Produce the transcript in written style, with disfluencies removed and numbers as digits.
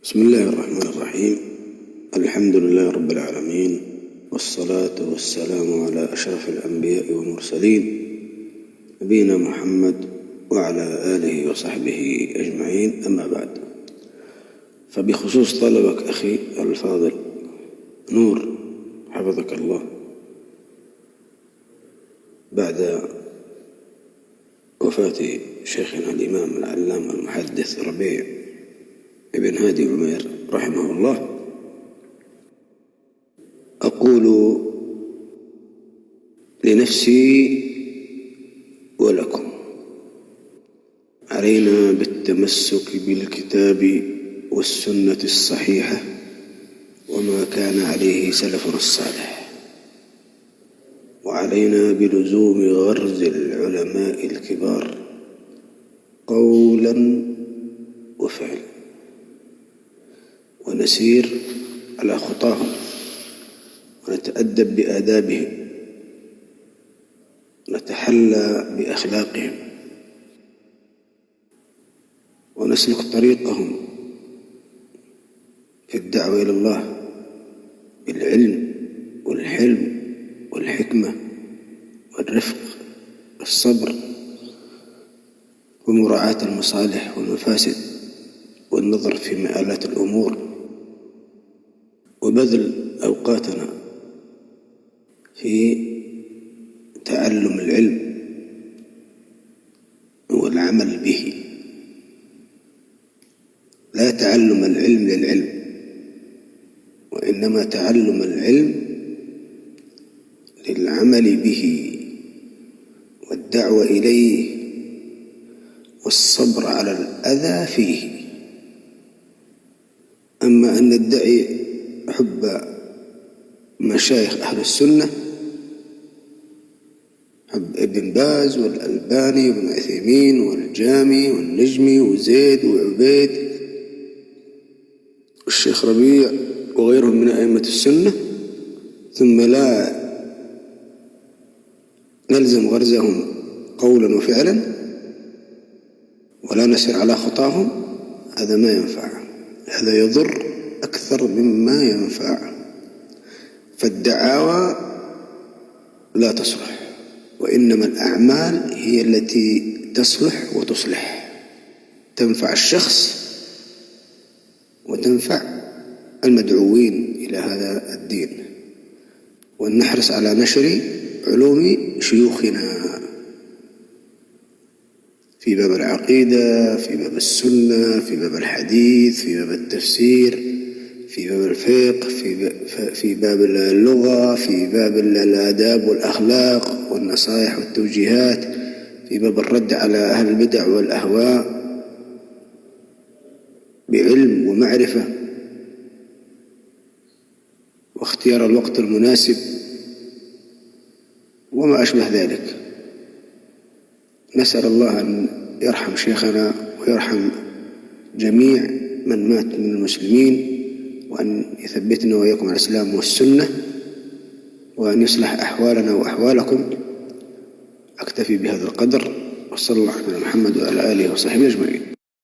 بسم الله الرحمن الرحيم. الحمد لله رب العالمين، والصلاة والسلام على أشرف الأنبياء والمرسلين نبينا محمد وعلى آله وصحبه أجمعين، أما بعد. فبخصوص طلبك أخي الفاضل نور حفظك الله، بعد وفاة شيخنا الإمام العلامة المحدث ربيع ابن هادي عمير رحمه الله، أقول لنفسي ولكم: علينا بالتمسك بالكتاب والسنة الصحيحة وما كان عليه سلفنا الصالح، وعلينا بلزوم غرز العلماء الكبار قولا وفعلا، ونسير على خطاهم ونتأدب بآدابهم ونتحلى بأخلاقهم ونسلك طريقهم في الدعوة إلى الله بالعلم والحلم والحكمة والرفق والصبر ومراعاة المصالح والمفاسد والنظر في مآلات الأمور، وبذل أوقاتنا في تعلم العلم والعمل به، لا تعلم العلم للعلم، وإنما تعلم العلم للعمل به والدعوة إليه والصبر على الأذى فيه. أما أن ندعي حب مشايخ أهل السنة، حب ابن باز والألباني وابن عثيمين والجامي والنجمي وزيد وعبيد والشيخ ربيع وغيرهم من أئمة السنة، ثم لا نلزم غرزهم قولا وفعلا ولا نسير على خطاهم، هذا ما ينفع، هذا يضر أكثر مما ينفع. فالدعاوى لا تصلح، وإنما الأعمال هي التي تصلح وتصلح، تنفع الشخص وتنفع المدعوين إلى هذا الدين. ونحرص على نشر علوم شيوخنا في باب العقيدة، في باب السنة، في باب الحديث، في باب التفسير، في باب الفقه، في باب اللغة، في باب الآداب والأخلاق والنصائح والتوجيهات، في باب الرد على أهل البدع والأهواء بعلم ومعرفة واختيار الوقت المناسب وما أشبه ذلك. نسأل الله أن يرحم شيخنا ويرحم جميع من مات من المسلمين، وأن يثبتنا وإياكم على الإسلام والسنة، وأن يصلح أحوالنا وأحوالكم. أكتفي بهذا القدر، وصلى الله على محمد وعلى آله وصحبه أجمعين.